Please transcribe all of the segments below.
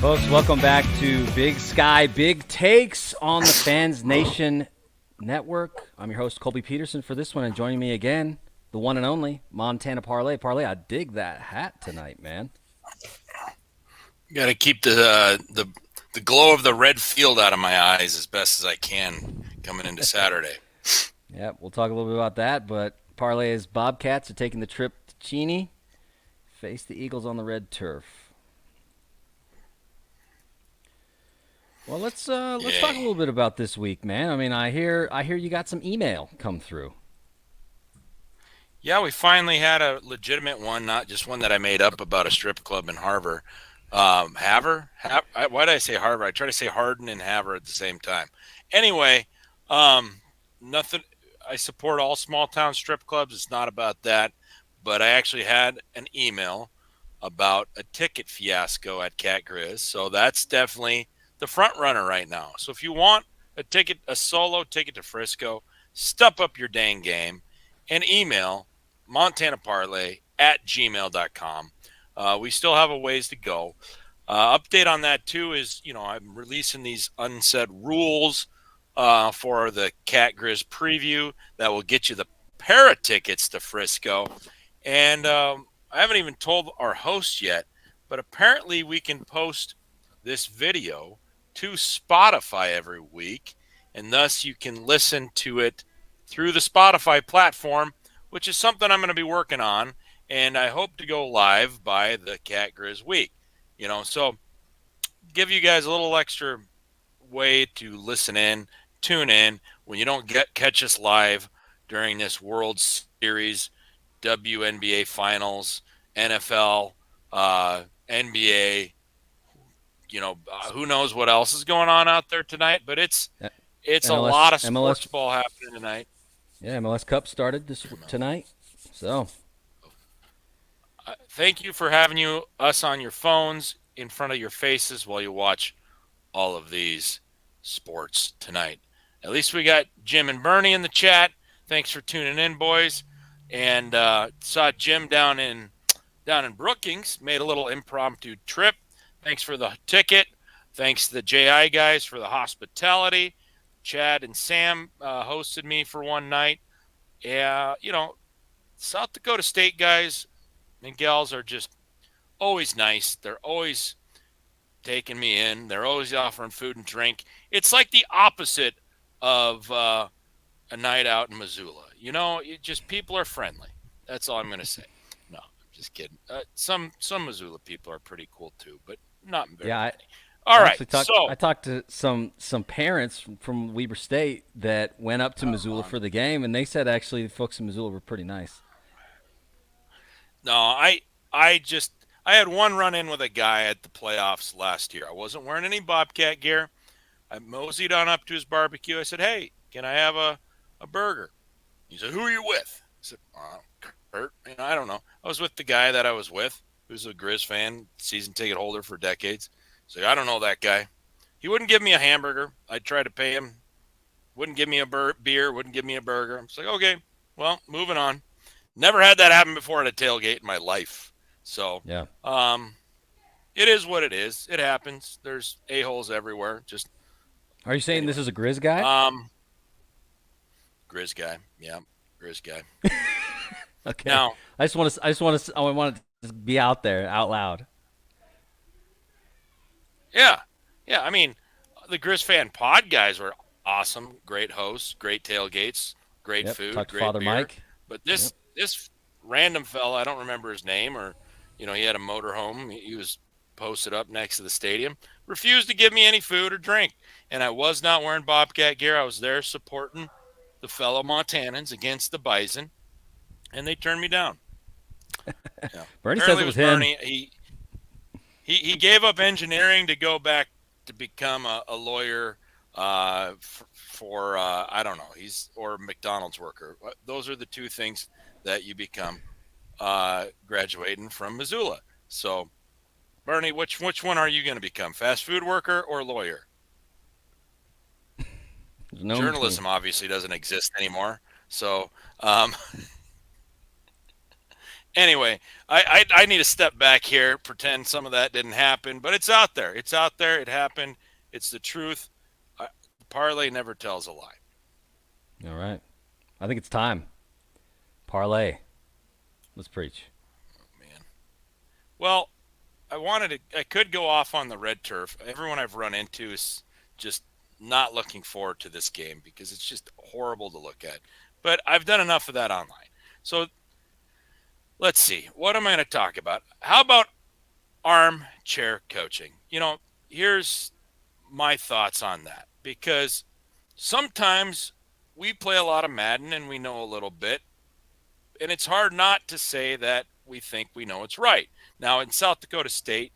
Folks, welcome back to Big Sky, Big Takes on the Fans Nation Network. I'm your host, Colby Peterson, for this one, and joining me again, the one and only Montana Parlay. Parlay, I dig that hat tonight, man. Got to keep the glow of the red field out of my eyes as best as I can coming into Saturday. Yeah, we'll talk a little bit about that, but Parlay's Bobcats are taking the trip to Cheney, face the Eagles on the red turf. Well, let's talk a little bit about this week, man. I mean, I hear you got some email come through. Yeah, we finally had a legitimate one, not just one that I made up about a strip club in Harvard. Haver? Why did I say Harvard? I try to say Hardin and Haver at the same time. Anyway, nothing. I support all small town strip clubs. It's not about that, but I actually had an email about a ticket fiasco at Cat Grizz, so that's definitely the front runner right now. So if you want a solo ticket to Frisco, step up your dang game and email montanaparlay@gmail.com. We still have a ways to go. Update on that too is, I'm releasing these unsaid rules for the Cat Grizz preview that will get you the pair of tickets to Frisco. And I haven't even told our host yet, but apparently we can post this video to Spotify every week, and thus you can listen to it through the Spotify platform, which is something I'm going to be working on, and I hope to go live by the Cat Grizz week. So give you guys a little extra way to listen in, tune in when you don't catch us live during this World Series, WNBA Finals, NFL, NBA. Who knows what else is going on out there tonight, but it's MLS, a lot of sports ball happening tonight. Yeah, MLS Cup started tonight. So thank you for having us on your phones in front of your faces while you watch all of these sports tonight. At least we got Jim and Bernie in the chat. Thanks for tuning in, boys. And saw Jim down in Brookings, made a little impromptu trip. Thanks for the ticket. Thanks to the JI guys for the hospitality. Chad and Sam hosted me for one night. Yeah, South Dakota State guys and gals are just always nice. They're always taking me in. They're always offering food and drink. It's like the opposite of a night out in Missoula. People are friendly. That's all I'm going to say. No, I'm just kidding. Some Missoula people are pretty cool too, but not very many. All right. I talked to some parents from Weber State that went up to Missoula for the game, and they said actually the folks in Missoula were pretty nice. No, I had one run-in with a guy at the playoffs last year. I wasn't wearing any Bobcat gear. I moseyed on up to his barbecue. I said, "Hey, can I have a burger?" He said, "Who are you with?" I said, "Kurt." I don't know. I was with the guy that I was with, who's a Grizz fan, season ticket holder for decades. So I don't know that guy. He wouldn't give me a hamburger. I tried to pay him. Wouldn't give me a beer. Wouldn't give me a burger. I'm just like, okay, well, moving on. Never had that happen before at a tailgate in my life. So, yeah. It is what it is. It happens. There's a-holes everywhere. Are you saying this is a Grizz guy? Grizz guy. Yeah, Grizz guy. Okay. Now, I want it to be out there, out loud. Yeah. I mean, the Grizz Fan Pod guys were awesome. Great hosts, great tailgates, great food, talked to great Father beer. Mike. But this random fella, I don't remember his name, or he had a motorhome. He was posted up next to the stadium. Refused to give me any food or drink, and I was not wearing Bobcat gear. I was there supporting the fellow Montanans against the Bison, and they turned me down. Yeah. Bernie says it was him. Bernie, He gave up engineering to go back to become a lawyer for I don't know, or McDonald's worker. Those are the two things that you become graduating from Missoula. So, Bernie, which one are you going to become? Fast food worker or lawyer? Journalism obviously doesn't exist anymore. So, Anyway, I need to step back here, pretend some of that didn't happen, but it's out there. It's out there. It happened. It's the truth. The parlay never tells a lie. All right. I think it's time. Parlay. Let's preach. Man. Well, I could go off on the red turf. Everyone I've run into is just not looking forward to this game because it's just horrible to look at. But I've done enough of that online. So let's see. What am I going to talk about? How about armchair coaching? Here's my thoughts on that because sometimes we play a lot of Madden and we know a little bit, and it's hard not to say that we think we know it's right. Now, in South Dakota State,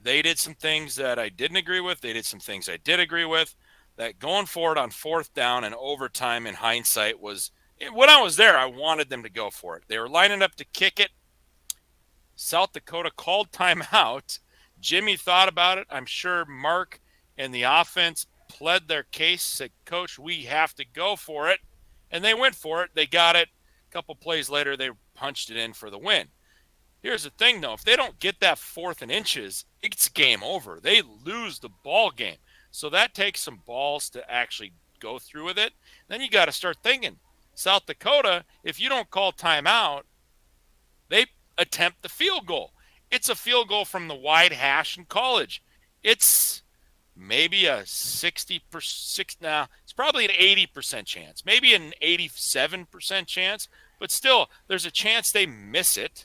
they did some things that I didn't agree with. They did some things I did agree with. That going forward on fourth down and overtime in hindsight was, when I was there, I wanted them to go for it. They were lining up to kick it. South Dakota called timeout. Jimmy thought about it. I'm sure Mark and the offense pled their case, said, Coach, we have to go for it. And they went for it. They got it. A couple plays later, they punched it in for the win. Here's the thing, though. If they don't get that 4th and inches, it's game over. They lose the ball game. So that takes some balls to actually go through with it. Then you got to start thinking. South Dakota, if you don't call timeout, they attempt the field goal. It's a field goal from the wide hash in college. It's maybe a 60%, now it's probably an 80% chance, maybe an 87% chance, but still there's a chance they miss it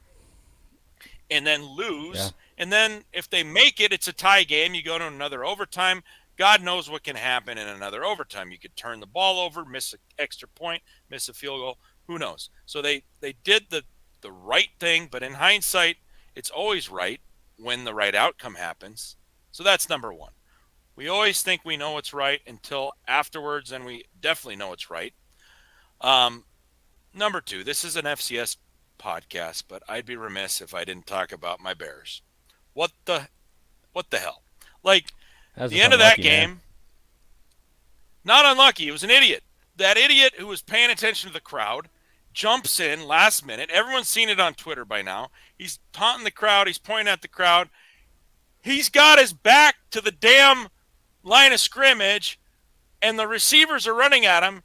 and then lose. Yeah. And then if they make it, it's a tie game. You go to another overtime. God knows what can happen in another overtime. You could turn the ball over, miss an extra point, miss a field goal. Who knows? So they did the right thing, but in hindsight, it's always right when the right outcome happens. So that's number one. We always think we know what's right until afterwards, and we definitely know it's right. Number two, this is an FCS podcast, but I'd be remiss if I didn't talk about my Bears. What the hell? Like, the end of that game, man. Not unlucky. It was an idiot. That idiot who was paying attention to the crowd jumps in last minute. Everyone's seen it on Twitter by now. He's taunting the crowd. He's pointing at the crowd. He's got his back to the damn line of scrimmage, and the receivers are running at him.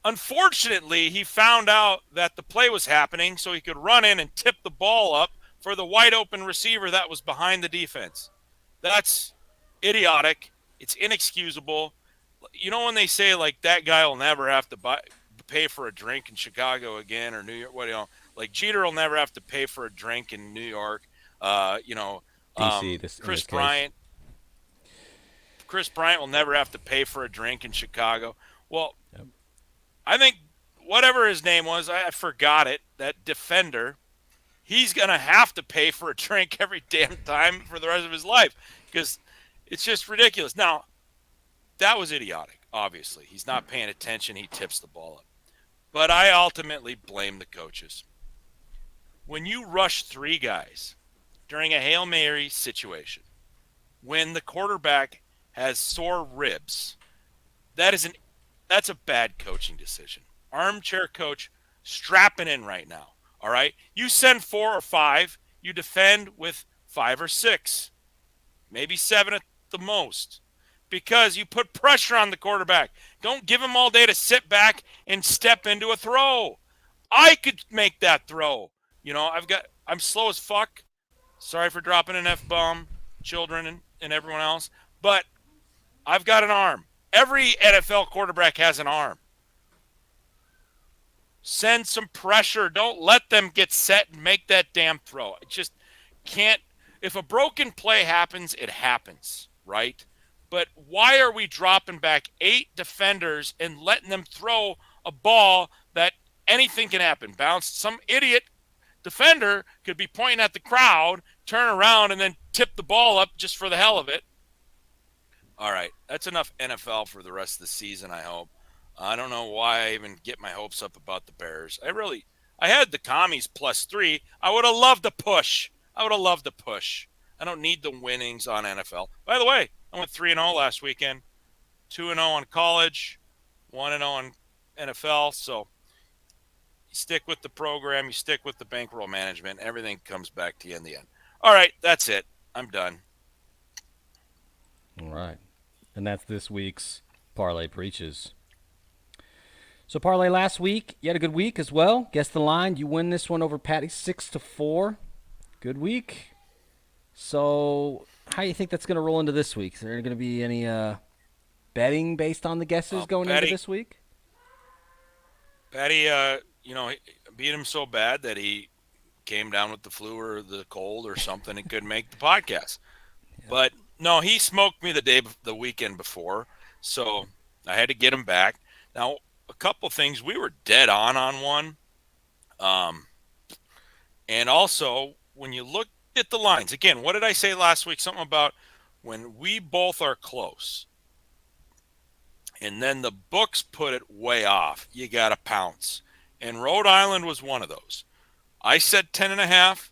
Unfortunately, he found out that the play was happening, so he could run in and tip the ball up for the wide open receiver that was behind the defense. That's idiotic. It's inexcusable. You know when they say, like, that guy will never have to pay for a drink in Chicago again or New York, like Jeter will never have to pay for a drink in New York. DC, Chris Bryant will never have to pay for a drink in Chicago. Well, yep. I think whatever his name was, I forgot it, that defender, he's going to have to pay for a drink every damn time for the rest of his life because it's just ridiculous. Now, that was idiotic, obviously. He's not paying attention. He tips the ball up. But I ultimately blame the coaches. When you rush 3 guys during a Hail Mary situation, when the quarterback has sore ribs, that's a bad coaching decision. Armchair coach strapping in right now, all right? You send 4 or 5, you defend with 5 or 6, maybe 7 at the most, because you put pressure on the quarterback. Don't give him all day to sit back and step into a throw. I could make that throw. I'm slow as fuck. Sorry for dropping an F-bomb, children and everyone else, but I've got an arm. Every NFL quarterback has an arm. Send some pressure. Don't let them get set and make that damn throw. It just can't. If a broken play happens, it happens, right? But why are we dropping back 8 defenders and letting them throw a ball that anything can happen? Bounce. Some idiot defender could be pointing at the crowd, turn around, and then tip the ball up just for the hell of it. All right, that's enough NFL for the rest of the season, I hope. I don't know why I even get my hopes up about the Bears. I had the Commies +3. I would have loved to push. I don't need the winnings on NFL. By the way, I went 3-0 last weekend, 2-0 on college, 1-0 on NFL. So stick with the program, you stick with the bankroll management, everything comes back to you in the end. All right, that's it. I'm done. All right. And that's this week's Parlay Preaches. So Parlay last week, you had a good week as well. Guess the line. You win this one over Patty 6-4. Good week. So how do you think that's going to roll into this week? Is there going to be any betting based on the guesses going into this week? Patty, beat him so bad that he came down with the flu or the cold or something and couldn't make the podcast. Yeah. But no, he smoked me the weekend before, so I had to get him back. Now, a couple things. We were dead on one. And also, when you look at the lines, again, what did I say last week? Something about when we both are close and then the books put it way off, you got to pounce. And Rhode Island was one of those. I said 10.5.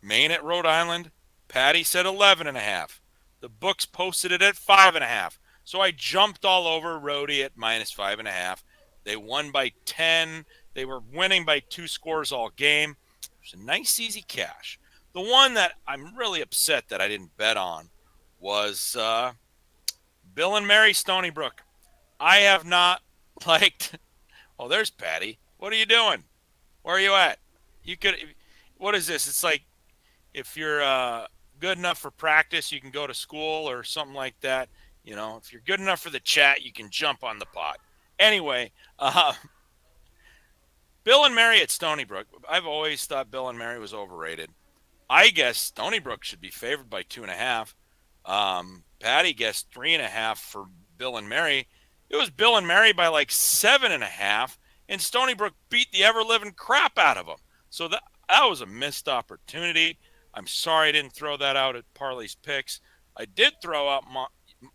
Maine at Rhode Island. Patty said 11.5. The books posted it at 5.5. So I jumped all over Rhodey at -5.5. They won by 10. They were winning by 2 scores all game. It was a nice, easy cash. The one that I'm really upset that I didn't bet on was Bill and Mary Stony Brook. I have not liked. Oh, there's Patty. What are you doing? Where are you at? You could. What is this? It's like if you're good enough for practice, you can go to school or something like that. You know, if you're good enough for the chat, you can jump on the pot. Anyway, Bill and Mary at Stony Brook. I've always thought Bill and Mary was overrated. I guess Stony Brook should be favored by 2.5. Patty guessed 3.5 for Bill and Mary. It was Bill and Mary by like 7.5, and Stony Brook beat the ever-living crap out of them. So that was a missed opportunity. I'm sorry I didn't throw that out at Parley's picks. I did throw out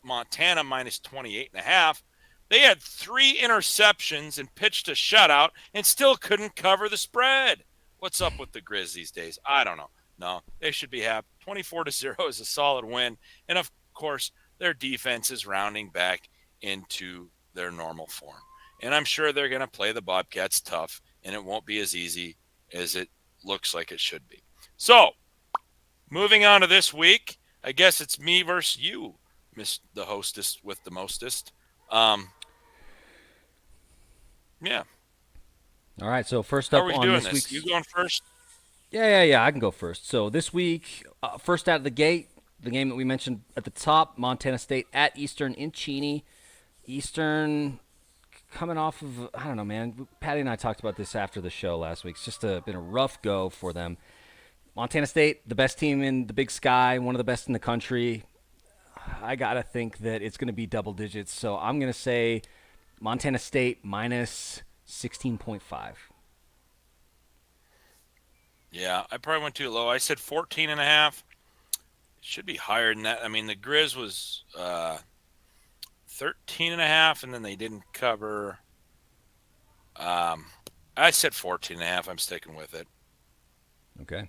Montana -28.5. They had 3 interceptions and pitched a shutout and still couldn't cover the spread. What's up with the Grizz these days? I don't know. No, they should be happy. 24-0 is a solid win. And, of course, their defense is rounding back into their normal form. And I'm sure they're going to play the Bobcats tough, and it won't be as easy as it looks like it should be. So, moving on to this week, I guess it's me versus you, Miss the hostess with the mostest. Yeah. All right, so first up on this week's... You going first? Yeah, I can go first. So this week, first out of the gate, the game that we mentioned at the top, Montana State at Eastern in Cheney. Eastern coming off of, I don't know, man. Patty and I talked about this after the show last week. It's just been a rough go for them. Montana State, the best team in the Big Sky, one of the best in the country. I got to think that it's going to be double digits. So I'm going to say Montana State -16.5. Yeah, I probably went too low. I said 14.5. It should be higher than that. I mean, the Grizz was 13.5, and then they didn't cover. I said 14.5. I'm sticking with it. Okay.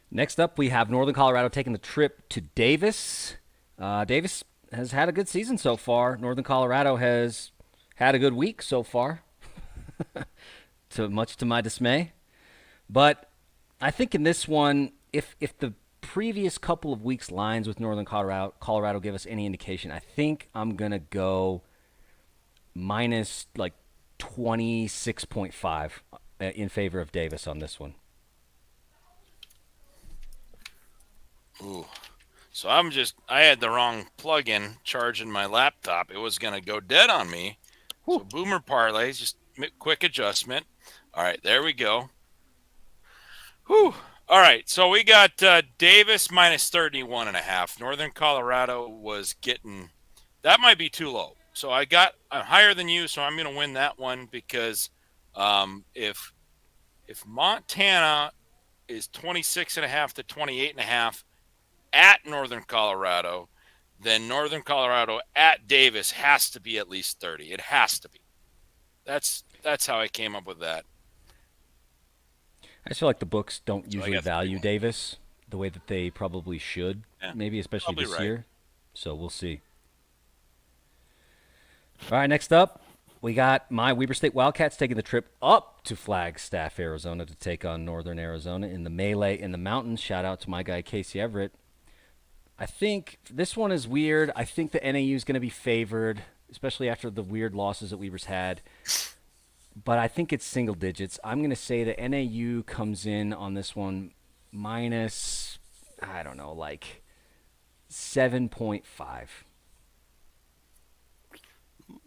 Next up, we have Northern Colorado taking the trip to Davis. Davis has had a good season so far. Northern Colorado has had a good week so far, much to my dismay. But I think in this one, if the previous couple of weeks' lines with Northern Colorado give us any indication, I think I'm going to go minus like 26.5 in favor of Davis on this one. Ooh. So I had the wrong plug-in charging my laptop. It was going to go dead on me. Whew. So Boomer Parlays, just quick adjustment. All right, there we go. Whew. All right, so we got Davis -31.5. Northern Colorado was getting – that might be too low. So I'm higher than you, so I'm going to win that one because if Montana is 26.5 to 28.5 at Northern Colorado, then Northern Colorado at Davis has to be at least 30. It has to be. That's how I came up with that. I just feel like the books don't usually value Davis the way that they probably should, maybe especially this year. So we'll see. All right, next up, We got my Weber State Wildcats taking the trip up to Flagstaff, Arizona to take on Northern Arizona in the melee in the mountains. Shout out to my guy Casey Everett. I think this one is weird. I think the NAU is going to be favored, especially after the weird losses that Weber's had. But I think it's single digits. I'm going to say that NAU comes in on this one minus, I don't know, like 7.5.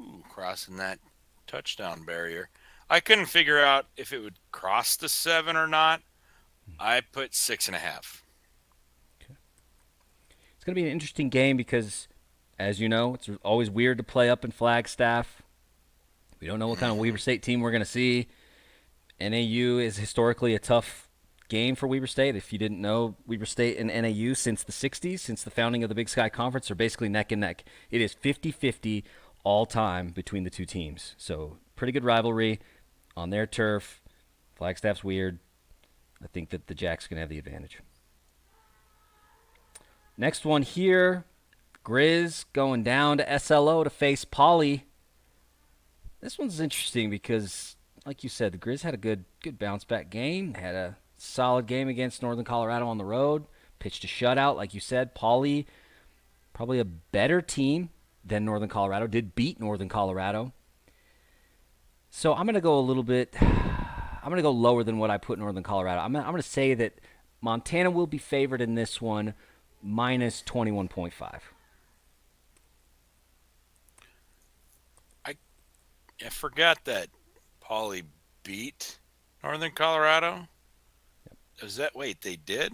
Ooh, crossing that touchdown barrier. I couldn't figure out if it would cross the 7 or not. I put 6.5. It's going to be an interesting game because, as you know, it's always weird to play up in Flagstaff. We don't know what kind of Weber State team we're going to see. NAU is historically a tough game for Weber State. If you didn't know, Weber State and NAU since the 60s, since the founding of the Big Sky Conference, are basically neck and neck. It is 50-50 all time between the two teams. So pretty good rivalry on their turf. Flagstaff's weird. I think that the Jacks going to have the advantage. Next one here, Grizz going down to SLO to face Poly. This one's interesting because, like you said, the Grizz had a good bounce back game. Had a solid game against Northern Colorado on the road. Pitched a shutout, like you said. Poly, probably a better team than Northern Colorado. Did beat Northern Colorado. So I'm going to go a little bit. I'm going to go lower than what I put Northern Colorado. I'm going to say that Montana will be favored in this one, minus 21.5. I forgot that Poly beat Northern Colorado. Yep. Is that wait? They did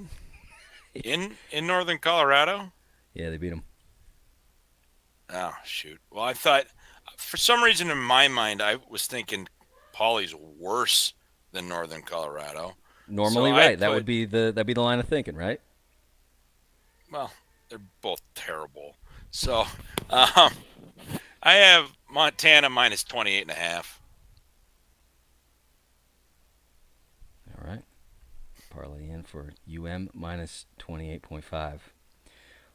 in Northern Colorado. Yeah, they beat them. Oh shoot! Well, I thought for some reason in my mind I was thinking Poly's worse than Northern Colorado. Normally, so right? That'd be the line of thinking, right? Well, they're both terrible. So I have Montana minus 28.5. All right. Parlay in for UM minus 28.5.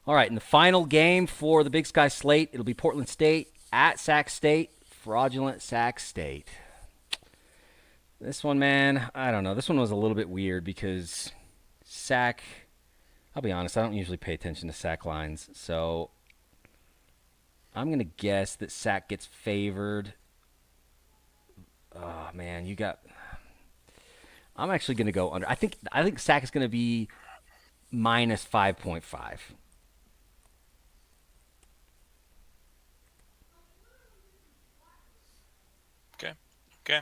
All right, in the final game for the Big Sky slate, it'll be Portland State at Sac State. Fraudulent Sac State. This one, man, I don't know. This one was a little bit weird because Sac, I'll be honest, I don't usually pay attention to Sac lines, so I'm going to guess that Sac gets favored. Oh, man, I'm actually going to go under. I think Sac is going to be minus 5.5. Okay.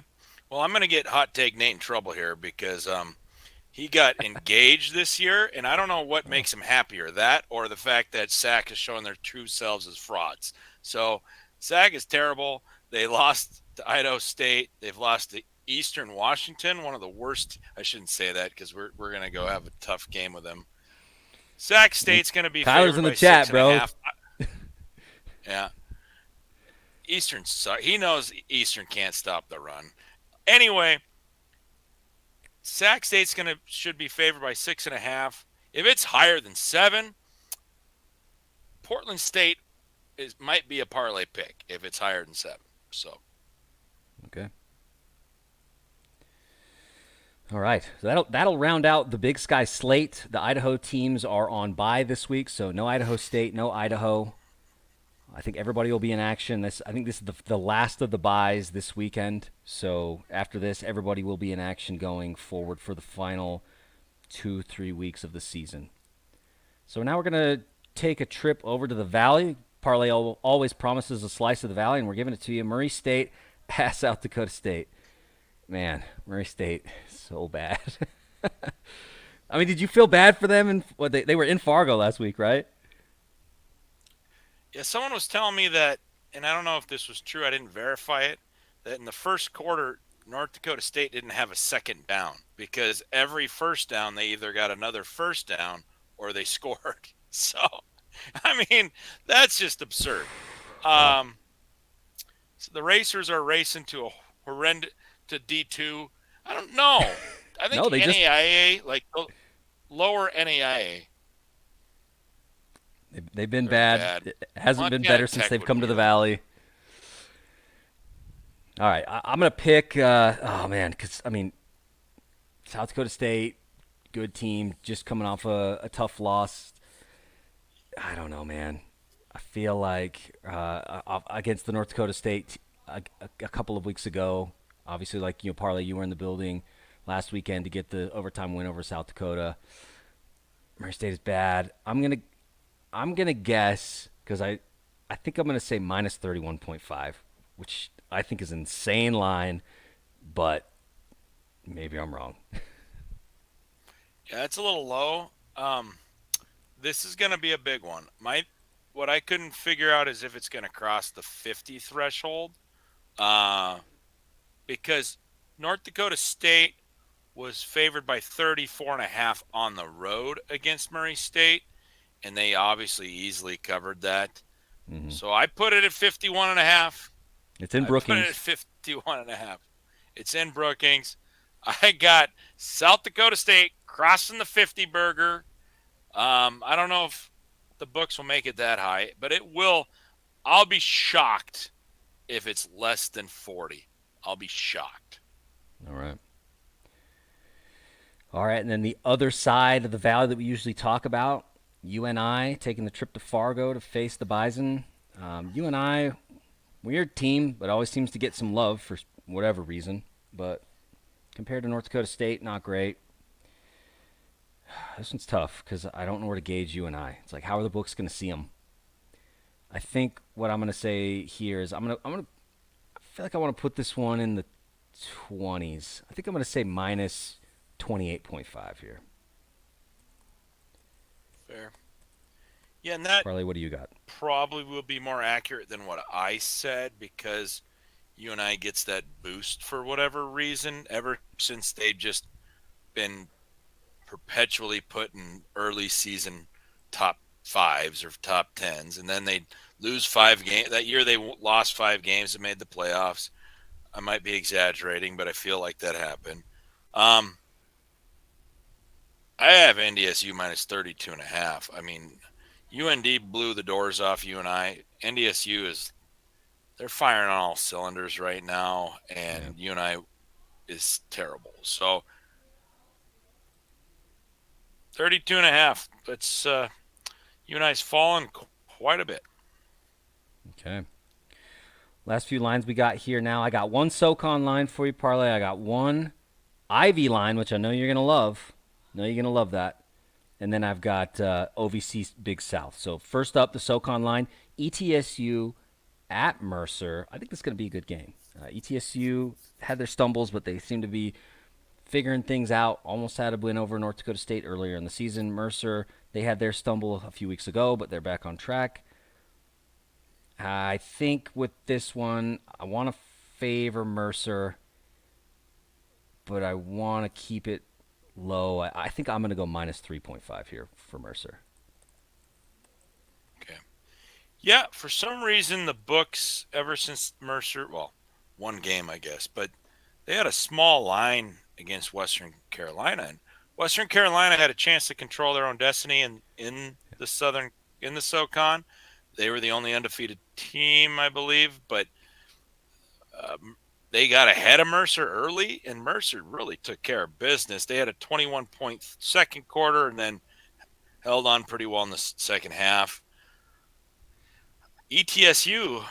Well, I'm going to get Hot Take Nate in trouble here because he got engaged this year, and I don't know what makes him happier, that or the fact that Sac is showing their true selves as frauds. So Sac is terrible. They lost to Idaho State. They've lost to Eastern Washington, one of the worst. I shouldn't say that because we're going to go have a tough game with them. Sac State's going to be Tyler's in the by chat, bro. Yeah. Eastern sucks. He knows Eastern can't stop the run. Anyway, Sac State's should be favored by 6.5. If it's higher than 7, Portland State might be a parlay pick if it's higher than 7. So, okay. All right, so that'll round out the Big Sky slate. The Idaho teams are on bye this week, so no Idaho State, no Idaho. I think everybody will be in action. I think this is the last of the byes this weekend. So after this, everybody will be in action going forward for the final 2-3 weeks of the season. So now we're going to take a trip over to the Valley. Parlay always promises a slice of the Valley, and we're giving it to you. Murray State at South Dakota State. Man, Murray State, so bad. I mean, did you feel bad for them? They were in Fargo last week, right? Yeah, someone was telling me that, and I don't know if this was true, I didn't verify it, that in the first quarter, North Dakota State didn't have a second down because every first down, they either got another first down or they scored. So, I mean, that's just absurd. So the Racers are racing to a horrendous to D2. I don't know. I think NAIA, like lower NAIA. They've been bad. It hasn't been better since they've come to the Valley. All right, I'm gonna pick. Oh man, because I mean, South Dakota State, good team, just coming off a tough loss. I don't know, man. I feel like against the North Dakota State a couple of weeks ago, obviously, like Parlay, you were in the building last weekend to get the overtime win over South Dakota. Murray State is bad. I'm gonna guess because I think I'm gonna say minus 31.5, which I think is an insane line, but maybe I'm wrong. Yeah, it's a little low. This is going to be a big one. What I couldn't figure out is if it's going to cross the 50 threshold, uh, because North Dakota State was favored by 34.5 on the road against Murray State, and they obviously easily covered that. Hmm. So I put it at 51.5. It's in I put it at Brookings. 51.5. It's in Brookings. I got South Dakota State crossing the 50 burger. I don't know if the books will make it that high, but it will. I'll be shocked if it's less than 40. I'll be shocked. All right. All right, and then the other side of the valley that we usually talk about, UNI taking the trip to Fargo to face the Bison. UNI, weird team, but always seems to get some love for whatever reason. But compared to North Dakota State, not great. This one's tough because I don't know where to gauge UNI. It's like, how are the books going to see them? I think what I'm going to say here is I feel like I want to put this one in the 20s. I think I'm going to say minus 28.5 here. Fair. Yeah, and that Carly, what do you got? probably will be more accurate than what I said because UNI gets that boost for whatever reason ever since they've just been perpetually put in early season top fives or top tens, and then they lose 5 games. That year they lost 5 games and made the playoffs. I might be exaggerating, but I feel like that happened. Um, I have NDSU minus 32.5. I mean, UND blew the doors off UNI. NDSU they're firing on all cylinders right now, Yeah. and UNI is terrible. So 32.5. It's UNI's fallen quite a bit. Okay. Last few lines we got here now. I got one SoCon line for you, Parlay. I got one Ivy line, which I know you're going to love. I know you're going to love that. And then I've got OVC-Big South. So first up, the SoCon line, ETSU at Mercer. I think this is going to be a good game. ETSU had their stumbles, but they seem to be figuring things out. Almost had a win over North Dakota State earlier in the season. Mercer, they had their stumble a few weeks ago, but they're back on track. I think with this one, I want to favor Mercer, but I want to keep it low. I think I'm going to go minus 3.5 here for Mercer. Okay. Yeah, for some reason the books ever since Mercer, well, one game I guess, but they had a small line against Western Carolina, and Western Carolina had a chance to control their own destiny in the SoCon. They were the only undefeated team, I believe, but they got ahead of Mercer early, and Mercer really took care of business. They had a 21-point second quarter and then held on pretty well in the second half. ETSU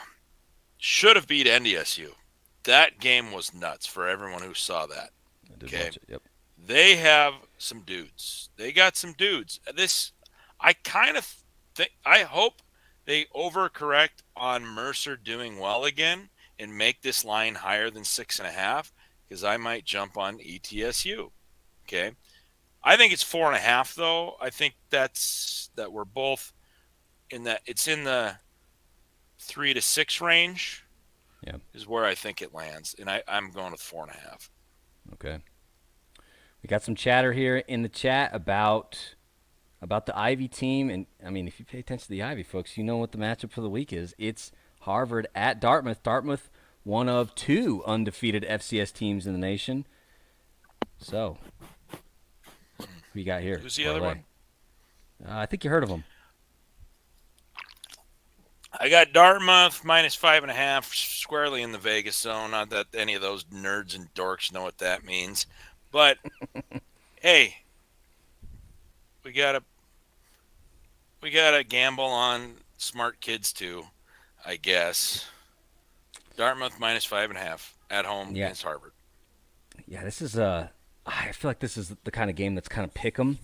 should have beat NDSU. That game was nuts for everyone who saw that. I did Okay. watch it. Yep. They have some dudes. They got some dudes. I kind of think, I hope they overcorrect on Mercer doing well again and make this line higher than 6.5 because I might jump on ETSU. Okay. I think it's 4.5 though. I think that we're both it's in the 3 to 6 range Yeah. is where I think it lands. And I'm going with 4.5. Okay. We got some chatter here in the chat about the Ivy team, and I mean, if you pay attention to the Ivy folks, you know what the matchup for the week is. It's Harvard at Dartmouth. Dartmouth, one of 2 undefeated FCS teams in the nation. So, who you got here? Who's the other one? I think you heard of them. I got Dartmouth -5.5 squarely in the Vegas zone. Not that any of those nerds and dorks know what that means, but hey, we gotta we gotta gamble on smart kids too, I guess. Dartmouth -5.5 at home Yeah, against Harvard. yeah. This is I feel like this is the kind of game that's kind of pick 'em.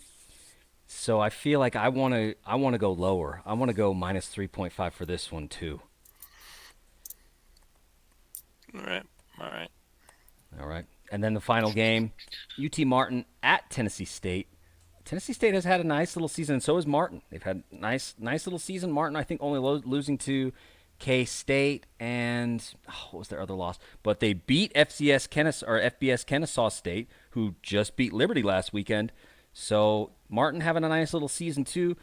So I feel like I want to go lower. I want to go -3.5 for this one too. All right, all right. All right. And then the final game, UT Martin at Tennessee State. Tennessee State has had a nice little season, and so has Martin. They've had nice little season. Martin, I think, only losing to K State and what was their other loss? But they beat FBS Kennesaw State, who just beat Liberty last weekend. So Martin having a nice little season too.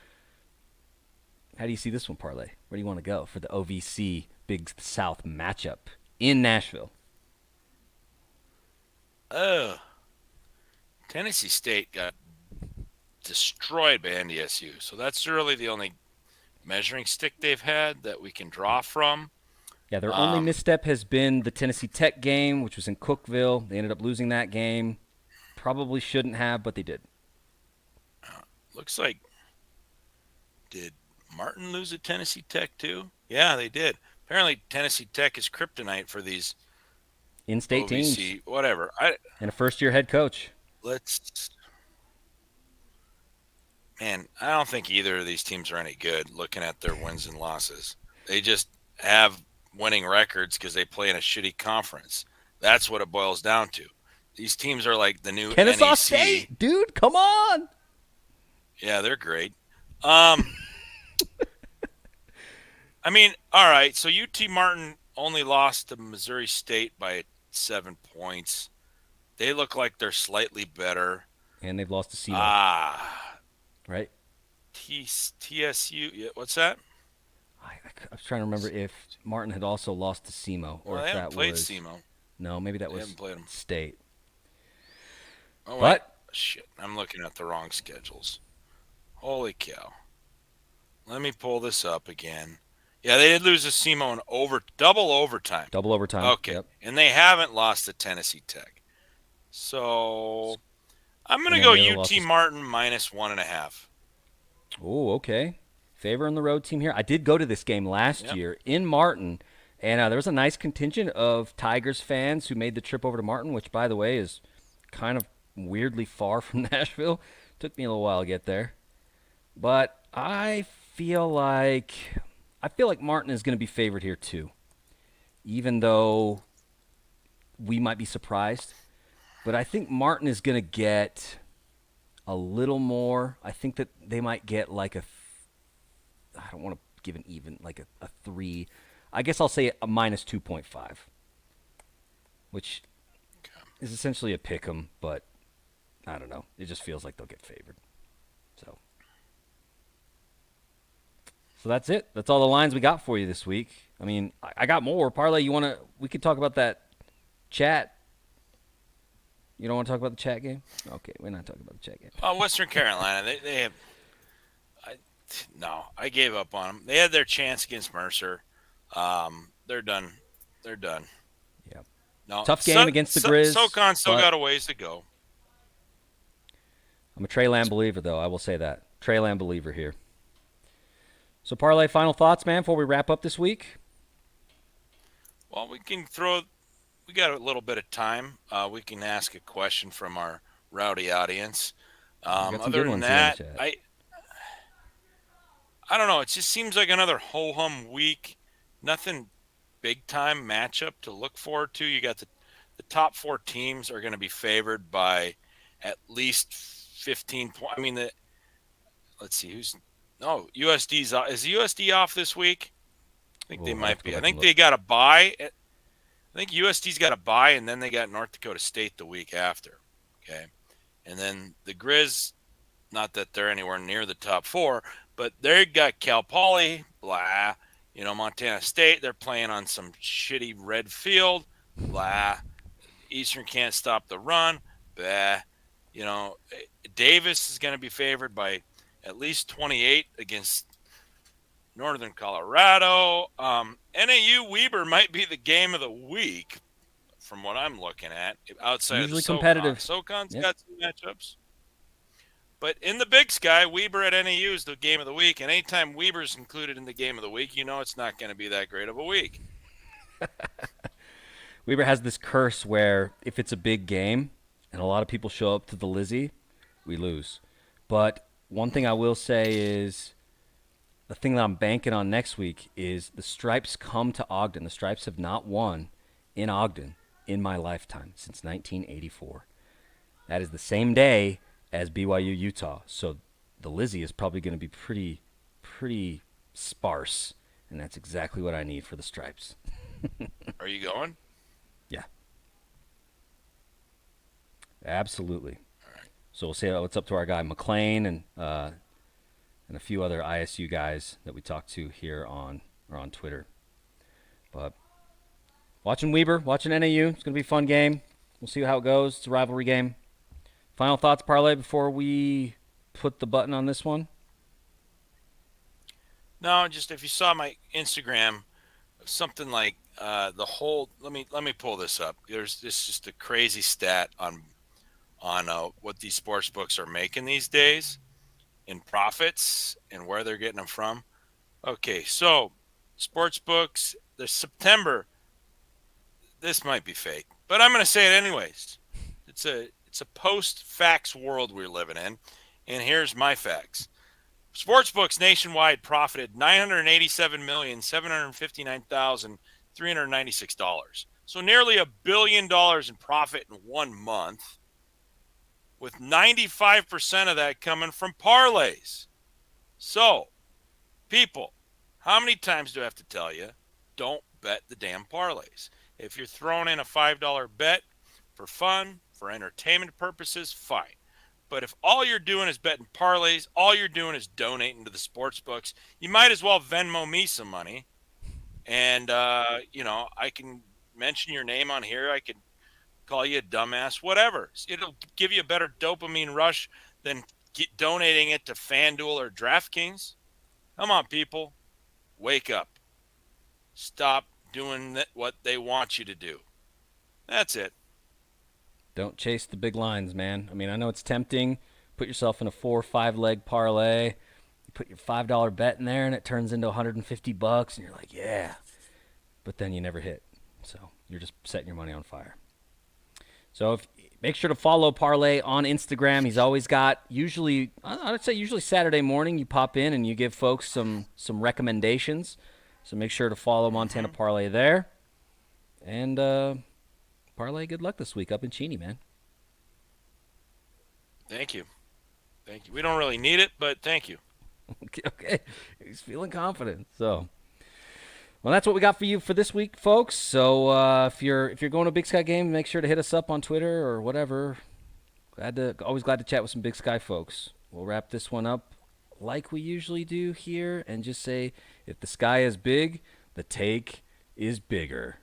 How do you see this one, Parlay? Where do you want to go for the OVC Big South matchup in Nashville? Oh, Tennessee State got destroyed by NDSU, so that's really the only measuring stick they've had that we can draw from. Yeah, their only misstep has been the Tennessee Tech game, which was in Cookeville. They ended up losing that game. Probably shouldn't have, but they did. Looks like, did Martin lose at Tennessee Tech too? Yeah, they did. Apparently, Tennessee Tech is kryptonite for these In-state teams OVC, whatever. and a first-year head coach. Let's, man, I don't think either of these teams are any good looking at their wins and losses. They just have winning records because they play in a shitty conference. That's what it boils down to. These teams are like the new Kennesaw NEC. State, dude, come on. Yeah, they're great. I mean, all right. So UT Martin only lost to Missouri State by 7 points. They look like they're slightly better. And they've lost to SEMO, right? TSU. Yeah, what's that? I was trying to remember if Martin had also lost to SEMO or Well, they if haven't that played was SEMO. no, maybe that They was haven't played them. State. Oh wait, But shit! I'm looking at the wrong schedules. Holy cow! Let me pull this up again. Yeah, they did lose to SEMO in double overtime. double overtime. Okay, Yep. and they haven't lost to Tennessee Tech. So I'm And gonna then go the other UT losses. Martin -1.5. Oh, okay. Favoring the road team here. I did go to this game last Yep. year in Martin, and there was a nice contingent of Tigers fans who made the trip over to Martin, which, by the way, is kind of weirdly far from Nashville. Took me a little while to get there, but I feel like Martin is going to be favored here too, even though we might be surprised. But I think Martin is going to get a little more. I think that they might get like I don't want to give an even, like a 3. I guess I'll say a -2.5, which is essentially a pick 'em, but I don't know. It just feels like they'll get favored. So that's it. That's all the lines we got for you this week. I mean, I got more. Parlay, we could talk about that chat. You don't want to talk about the chat game? Okay, we're not talking about the chat game. Western Carolina, they have. No, I gave up on them. They had their chance against Mercer. They're done. They're done. Yeah. No, Tough game against the Grizz. SoCon still but got a ways to go. I'm a Trey Lamb believer, though. I will say that. Trey Lamb believer here. So, Parlay, final thoughts, man, before we wrap up this week? Well, we got a little bit of time. We can ask a question from our rowdy audience. got some Other good than ones here in the that, chat. I don't know. It just seems like another ho-hum week. Nothing big time matchup to look forward to. You got the top 4 teams are going to be favored by at least 15 points. I mean, let's see USD's is USD off this week? I think they I'll have might to be. go I back think and they look. got a bye. I think USD's got a bye, and then they got North Dakota State the week after. Okay, and then the Grizz. Not that they're anywhere near the top 4, but they got Cal Poly, blah. Montana State, they're playing on some shitty red field, blah. Eastern can't stop the run, blah. Davis is going to be favored by at least 28 against Northern Colorado. NAU Weber might be the game of the week from what I'm looking at outside Usually of the SoCon. competitive. SoCon's Yep. got some matchups. But in the Big Sky, Weber at NAU is the game of the week. And anytime Weber's included in the game of the week, you know it's not going to be that great of a week. Weber has this curse where if it's a big game and a lot of people show up to the Lizzie, we lose. But one thing I will say is the thing that I'm banking on next week is the Stripes come to Ogden. The Stripes have not won in Ogden in my lifetime since 1984. That is the same day as BYU Utah. So the Lizzie is probably going to be pretty sparse, and that's exactly what I need for the Stripes. Are you going? Yeah. Absolutely. All right. So we'll say what's up to our guy McLean and a few other ISU guys that we talked to here on Twitter. But watching Weber, watching NAU, it's going to be a fun game. We'll see how it goes. It's a rivalry game. Final thoughts, Parlay, before we put the button on this one? No, just if you saw my Instagram, something like the whole. Let me pull this up. There's this just a crazy stat on what these sports books are making these days in profits and where they're getting them from. Okay, so sports books. There's September. This might be fake, but I'm going to say it anyways. It's a post-facts world we're living in, and here's my facts. Sportsbooks nationwide profited $987,759,396. So nearly $1 billion in profit in 1 month, with 95% of that coming from parlays. So, people, how many times do I have to tell you, don't bet the damn parlays? If you're throwing in a $5 bet for fun, for entertainment purposes, fine. But if all you're doing is betting parlays, all you're doing is donating to the sports books, you might as well Venmo me some money. And, I can mention your name on here. I could call you a dumbass, whatever. It'll give you a better dopamine rush than donating it to FanDuel or DraftKings. Come on, people. Wake up. Stop doing what they want you to do. That's it. Don't chase the big lines, man. I mean, I know it's tempting. Put yourself in a 4 or 5 leg parlay. You put your $5 bet in there, and it turns into $150, and you're like, yeah. But then you never hit. So you're just setting your money on fire. So make sure to follow Parlay on Instagram. He's always got usually Saturday morning. You pop in and you give folks some recommendations. So make sure to follow Montana Parlay there. And Parlay, good luck this week up in Cheney, man. Thank you. We don't really need it, but thank you. Okay. He's feeling confident. So, well, that's what we got for you for this week, folks. So if you're going to a Big Sky game, make sure to hit us up on Twitter or whatever. Always glad to chat with some Big Sky folks. We'll wrap this one up like we usually do here and just say, if the sky is big, the take is bigger.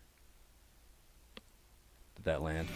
Did that land?